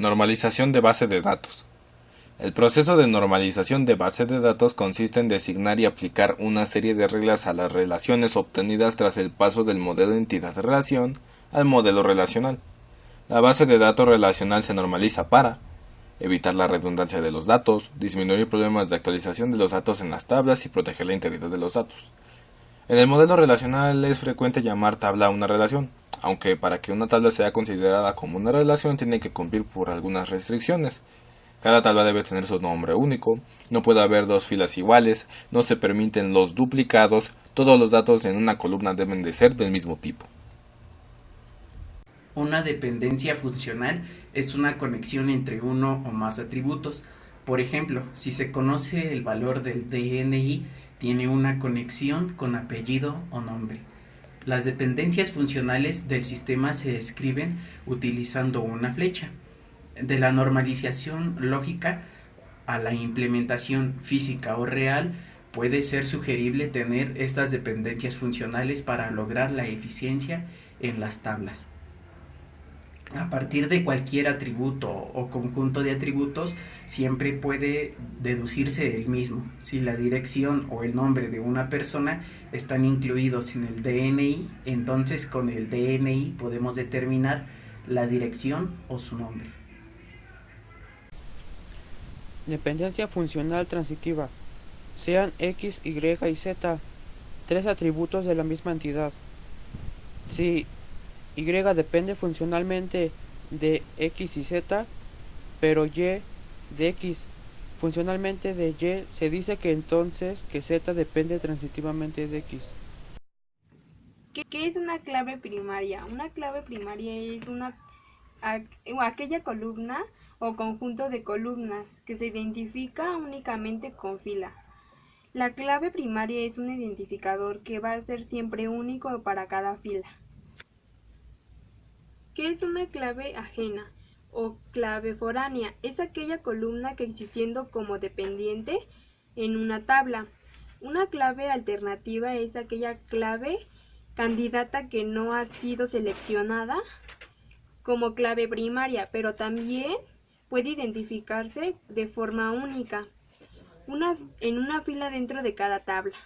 Normalización de base de datos. El proceso de normalización de base de datos consiste en designar y aplicar una serie de reglas a las relaciones obtenidas tras el paso del modelo entidad-relación al modelo relacional. La base de datos relacional se normaliza para evitar la redundancia de los datos, disminuir problemas de actualización de los datos en las tablas y proteger la integridad de los datos. En el modelo relacional es frecuente llamar tabla a una relación, aunque para que una tabla sea considerada como una relación tiene que cumplir por algunas restricciones. Cada tabla debe tener su nombre único, no puede haber dos filas iguales, no se permiten los duplicados, todos los datos en una columna deben de ser del mismo tipo. Una dependencia funcional es una conexión entre uno o más atributos. Por ejemplo, si se conoce el valor del DNI, tiene una conexión con apellido o nombre. Las dependencias funcionales del sistema se describen utilizando una flecha. De la normalización lógica a la implementación física o real, puede ser sugerible tener estas dependencias funcionales para lograr la eficiencia en las tablas. A partir de cualquier atributo o conjunto de atributos, siempre puede deducirse el mismo. Si la dirección o el nombre de una persona están incluidos en el DNI, entonces con el DNI podemos determinar la dirección o su nombre. Dependencia funcional transitiva. Sean X, Y y Z tres atributos de la misma entidad. Si Y depende funcionalmente de X y Z, pero Y de X funcionalmente de Y, se dice que entonces que Z depende transitivamente de X. ¿Qué es una clave primaria? Una clave primaria es aquella columna o conjunto de columnas que se identifica únicamente con fila. La clave primaria es un identificador que va a ser siempre único para cada fila. ¿Qué es una clave ajena o clave foránea? Es aquella columna que existiendo como dependiente en una tabla. Una clave alternativa es aquella clave candidata que no ha sido seleccionada como clave primaria, pero también puede identificarse de forma única en una fila dentro de cada tabla.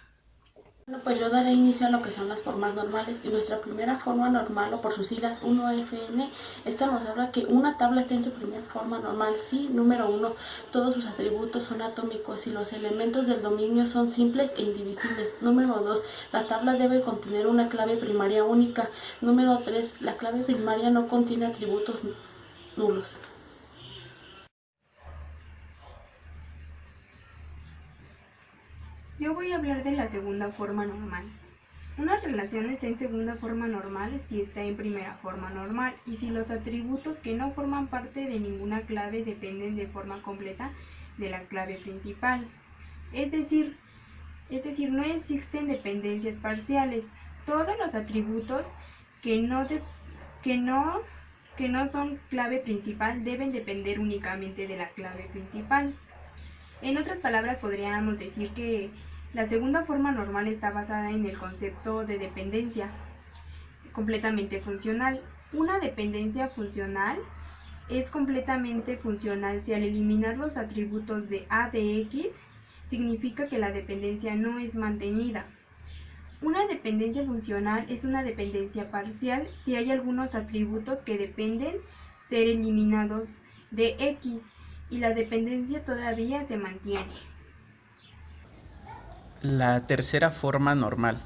Bueno, pues yo daré inicio a lo que son las formas normales y nuestra primera forma normal o por sus siglas 1FN, esta nos habla que una tabla está en su primera forma normal si, número 1, todos sus atributos son atómicos y los elementos del dominio son simples e indivisibles. Número 2, la tabla debe contener una clave primaria única. Número 3, la clave primaria no contiene atributos nulos. Yo voy a hablar de la segunda forma normal. Una relación está en segunda forma normal si está en primera forma normal y si los atributos que no forman parte de ninguna clave dependen de forma completa de la clave principal. Es decir, no existen dependencias parciales. Todos los atributos que no son clave principal deben depender únicamente de la clave principal. En otras palabras, podríamos decir que la segunda forma normal está basada en el concepto de dependencia completamente funcional. Una dependencia funcional es completamente funcional si al eliminar los atributos de A de X significa que la dependencia no es mantenida. Una dependencia funcional es una dependencia parcial si hay algunos atributos que dependen ser eliminados de X y la dependencia todavía se mantiene. La tercera forma normal.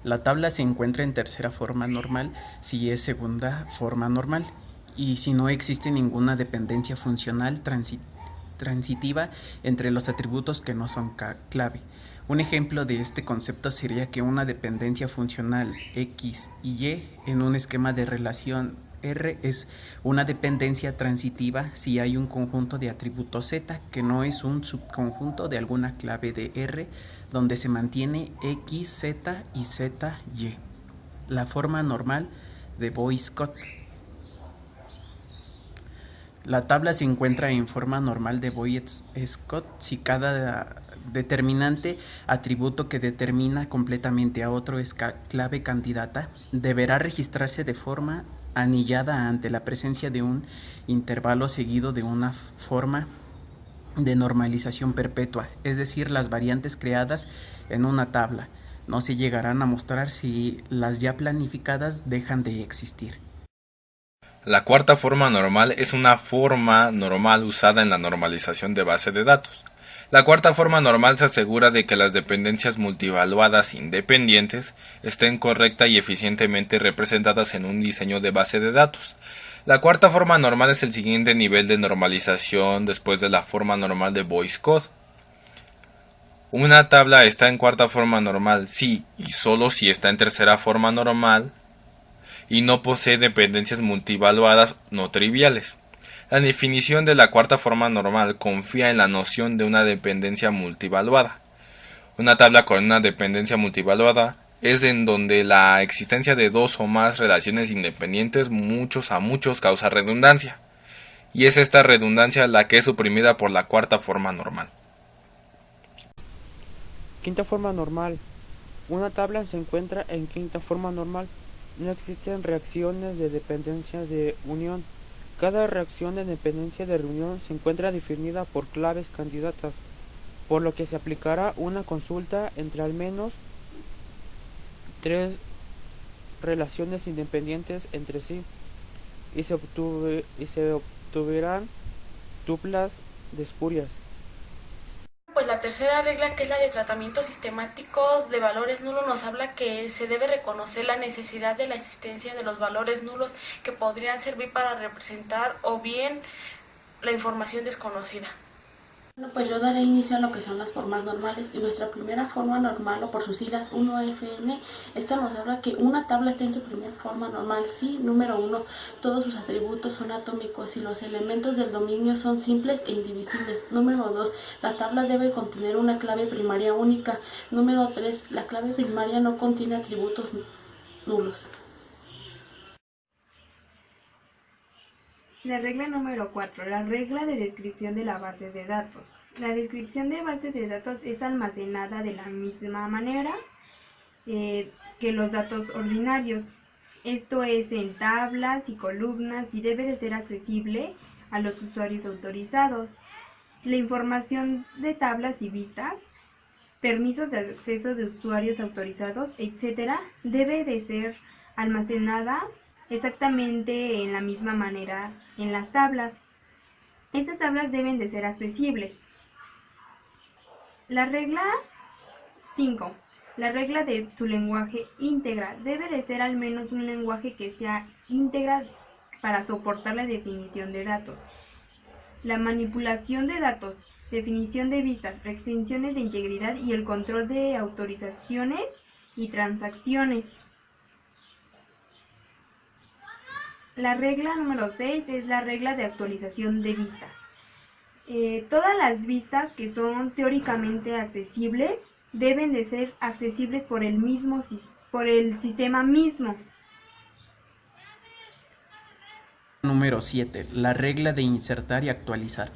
La tabla se encuentra en tercera forma normal si es segunda forma normal y si no existe ninguna dependencia funcional transitiva entre los atributos que no son clave. Un ejemplo de este concepto sería que una dependencia funcional X y Y en un esquema de relación R es una dependencia transitiva si hay un conjunto de atributos Z que no es un subconjunto de alguna clave de R donde se mantiene X, Z y Z, Y. La forma normal de Boy-Scott. La tabla se encuentra en forma normal de Boy-Scott si cada determinante atributo que determina completamente a otro es clave candidata, deberá registrarse de forma anillada ante la presencia de un intervalo seguido de una forma de normalización perpetua, es decir, las variantes creadas en una tabla no se llegarán a mostrar si las ya planificadas dejan de existir. La cuarta forma normal es una forma normal usada en la normalización de base de datos. La cuarta forma normal se asegura de que las dependencias multivaluadas independientes estén correcta y eficientemente representadas en un diseño de base de datos. La cuarta forma normal es el siguiente nivel de normalización después de la forma normal de Boyce Code. Una tabla está en cuarta forma normal si y solo si está en tercera forma normal y no posee dependencias multivaluadas no triviales. La definición de la cuarta forma normal confía en la noción de una dependencia multivaluada. Una tabla con una dependencia multivaluada es en donde la existencia de dos o más relaciones independientes muchos a muchos causa redundancia, y es esta redundancia la que es suprimida por la cuarta forma normal. Quinta forma normal. Una tabla se encuentra en quinta forma normal. No existen reacciones de dependencia de unión. Cada reacción de dependencia de reunión se encuentra definida por claves candidatas, por lo que se aplicará una consulta entre al menos tres relaciones independientes entre sí y se obtuvieran tuplas de espurias. Pues la tercera regla, que es la de tratamiento sistemático de valores nulos, nos habla que se debe reconocer la necesidad de la existencia de los valores nulos que podrían servir para representar o bien la información desconocida. Bueno, pues yo daré inicio a lo que son las formas normales, y nuestra primera forma normal, o por sus siglas 1FN, esta nos habla que una tabla está en su primera forma normal si, número 1, todos sus atributos son atómicos y los elementos del dominio son simples e indivisibles. Número 2, la tabla debe contener una clave primaria única. Número 3, la clave primaria no contiene atributos nulos. La regla número 4, la regla de descripción de la base de datos. La descripción de base de datos es almacenada de la misma manera que los datos ordinarios. Esto es en tablas y columnas y debe de ser accesible a los usuarios autorizados. La información de tablas y vistas, permisos de acceso de usuarios autorizados, etc., debe de ser almacenada exactamente en la misma manera en las tablas. Estas tablas deben de ser accesibles. La regla 5. La regla de su lenguaje íntegra. Debe de ser al menos un lenguaje que sea íntegra para soportar la definición de datos. La manipulación de datos, definición de vistas, restricciones de integridad y el control de autorizaciones y transacciones. La regla número 6 es la regla de actualización de vistas. Todas las vistas que son teóricamente accesibles deben de ser accesibles por el sistema mismo. Número 7. La regla de insertar y actualizar.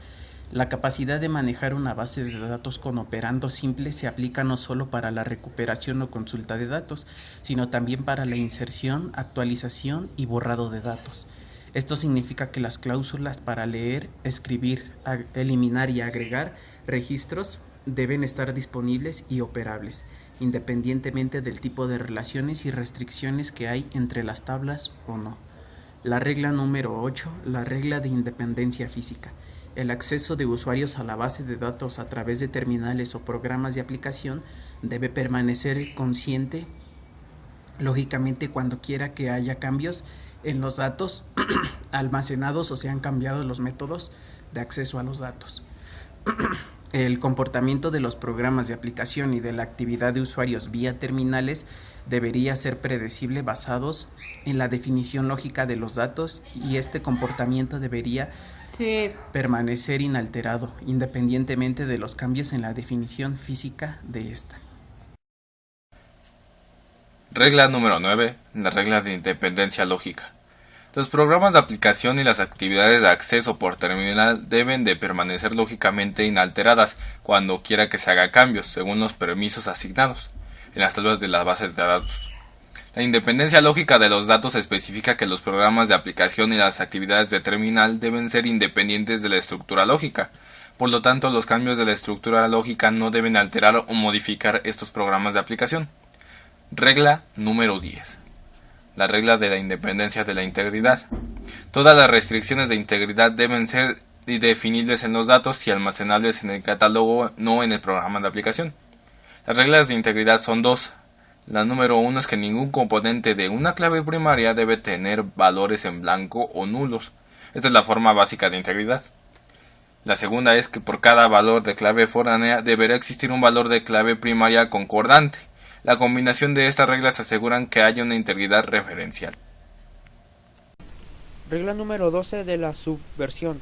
La capacidad de manejar una base de datos con operandos simples se aplica no solo para la recuperación o consulta de datos, sino también para la inserción, actualización y borrado de datos. Esto significa que las cláusulas para leer, escribir, eliminar y agregar registros deben estar disponibles y operables, independientemente del tipo de relaciones y restricciones que hay entre las tablas o no. La regla número 8, la regla de independencia física. El acceso de usuarios a la base de datos a través de terminales o programas de aplicación debe permanecer consciente, lógicamente, cuando quiera que haya cambios en los datos almacenados o sean cambiados los métodos de acceso a los datos. El comportamiento de los programas de aplicación y de la actividad de usuarios vía terminales debería ser predecible basados en la definición lógica de los datos, y este comportamiento debería permanecer inalterado, independientemente de los cambios en la definición física de esta. Regla número 9. La regla de independencia lógica. Los programas de aplicación y las actividades de acceso por terminal deben de permanecer lógicamente inalteradas cuando quiera que se haga cambios, según los permisos asignados en las tablas de la base de datos. La independencia lógica de los datos especifica que los programas de aplicación y las actividades de terminal deben ser independientes de la estructura lógica. Por lo tanto, los cambios de la estructura lógica no deben alterar o modificar estos programas de aplicación. Regla número 10. La regla de la independencia de la integridad. Todas las restricciones de integridad deben ser definibles en los datos y almacenables en el catálogo, no en el programa de aplicación. Las reglas de integridad son dos. La número 1 es que ningún componente de una clave primaria debe tener valores en blanco o nulos. Esta es la forma básica de integridad. La segunda es que por cada valor de clave foránea deberá existir un valor de clave primaria concordante. La combinación de estas reglas aseguran que haya una integridad referencial. Regla número 12 de la subversión.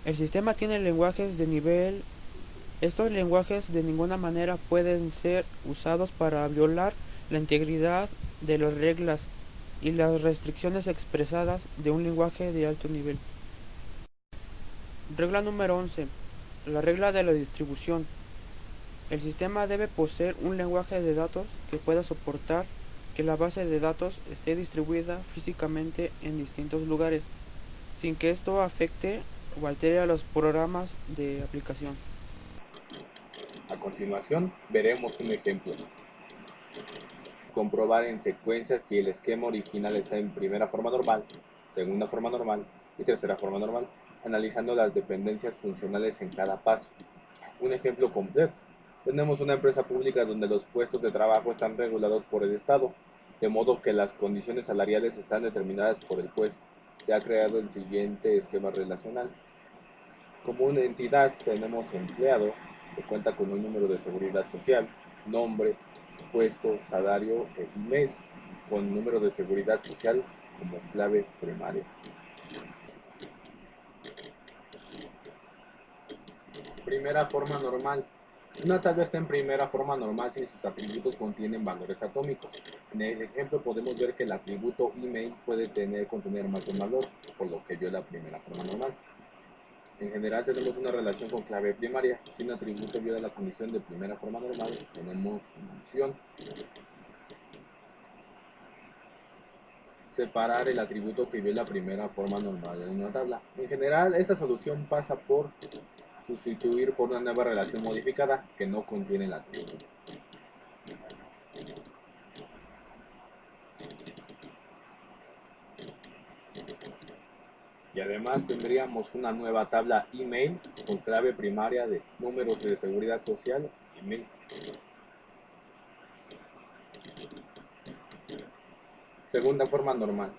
El sistema tiene lenguajes de nivel. Estos lenguajes de ninguna manera pueden ser usados para violar la integridad de las reglas y las restricciones expresadas de un lenguaje de alto nivel. Regla número 11. La regla de la distribución. El sistema debe poseer un lenguaje de datos que pueda soportar que la base de datos esté distribuida físicamente en distintos lugares, sin que esto afecte o altere a los programas de aplicación. A continuación, veremos un ejemplo. Comprobar en secuencia si el esquema original está en primera forma normal, segunda forma normal y tercera forma normal, analizando las dependencias funcionales en cada paso. Un ejemplo completo. Tenemos una empresa pública donde los puestos de trabajo están regulados por el Estado, de modo que las condiciones salariales están determinadas por el puesto. Se ha creado el siguiente esquema relacional. Como una entidad tenemos empleado, que cuenta con un número de seguridad social, nombre, puesto, salario e email, con número de seguridad social como clave primaria. Primera forma normal. Una tabla está en primera forma normal si sus atributos contienen valores atómicos. En el ejemplo podemos ver que el atributo email puede contener más de un valor, por lo que viola primera forma normal. En general tenemos una relación con clave primaria. Si un atributo viola la condición de primera forma normal, tenemos función. Separar el atributo que viola primera forma normal en una tabla. En general, esta solución pasa por sustituir por una nueva relación modificada que no contiene el atributo. Y además tendríamos una nueva tabla email con clave primaria de números de seguridad social, email. Segunda forma normal.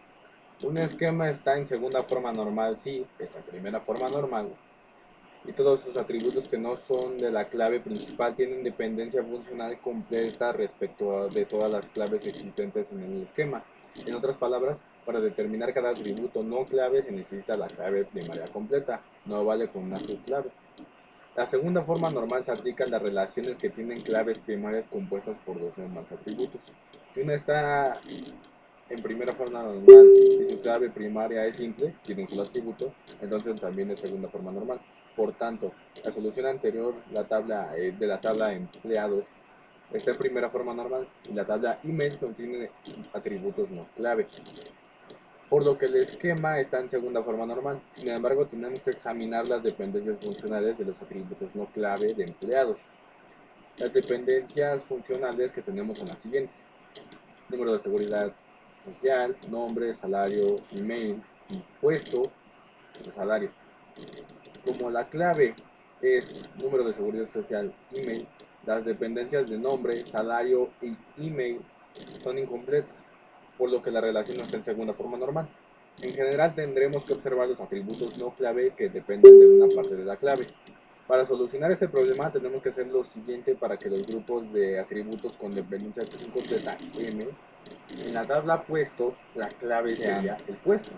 Un esquema está en segunda forma normal si está en primera forma normal y todos sus atributos que no son de la clave principal tienen dependencia funcional completa respecto de todas las claves existentes en el esquema. En otras palabras, para determinar cada atributo no clave se necesita la clave primaria completa, no vale con una subclave. La segunda forma normal se aplica a las relaciones que tienen claves primarias compuestas por dos o más atributos. Si una está en primera forma normal y su clave primaria es simple, tiene un solo atributo, entonces también es segunda forma normal. Por tanto, la solución anterior, de la tabla empleados, está en primera forma normal y la tabla email contiene atributos no clave, por lo que el esquema está en segunda forma normal. Sin embargo, tenemos que examinar las dependencias funcionales de los atributos no clave de empleados. Las dependencias funcionales que tenemos son las siguientes: número de seguridad social, nombre, salario, email y puesto de salario. Como la clave es número de seguridad social, email, las dependencias de nombre, salario y email son incompletas, por lo que la relación no está en segunda forma normal. En general tendremos que observar los atributos no clave que dependen de una parte de la clave. Para solucionar este problema tenemos que hacer lo siguiente para que los grupos de atributos con dependencia incompleta M, en la tabla puestos, la clave sería el puesto,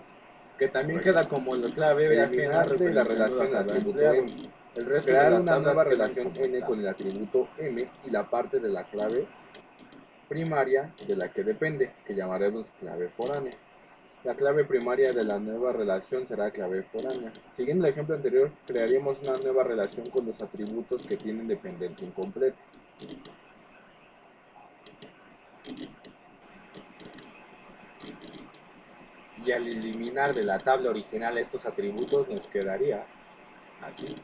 que también queda como la clave ajena de la relación del atributo M. El resto crear de una nueva relación N con el atributo M y la parte de la clave primaria de la que depende, que llamaremos clave foránea. La clave primaria de la nueva relación será clave foránea. Siguiendo el ejemplo anterior, crearíamos una nueva relación con los atributos que tienen dependencia incompleta. y al eliminar de la tabla original estos atributos nos quedaría así.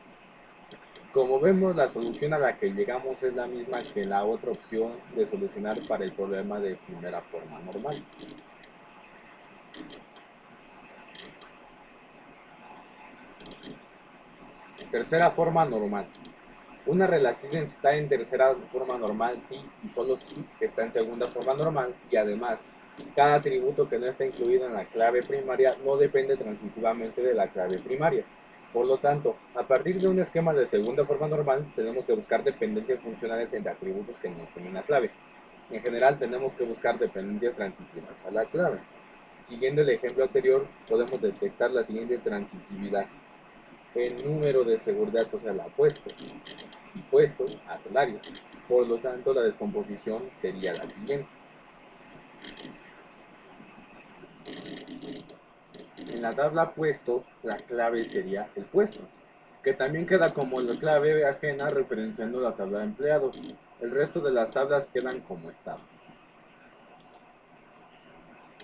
Como vemos, la solución a la que llegamos es la misma que la otra opción de solucionar para el problema de primera forma normal. Tercera forma normal. Una relación está en tercera forma normal si y solo si está en segunda forma normal, y además, cada atributo que no está incluido en la clave primaria no depende transitivamente de la clave primaria. Por lo tanto, a partir de un esquema de segunda forma normal, tenemos que buscar dependencias funcionales entre atributos que no estén en la clave. En general, tenemos que buscar dependencias transitivas a la clave. Siguiendo el ejemplo anterior, podemos detectar la siguiente transitividad. El número de seguridad social apuesto y puesto a salario. Por lo tanto, la descomposición sería la siguiente. En la tabla puestos, la clave sería el puesto, que también queda como la clave ajena referenciando la tabla de empleados. El resto de las tablas quedan como están.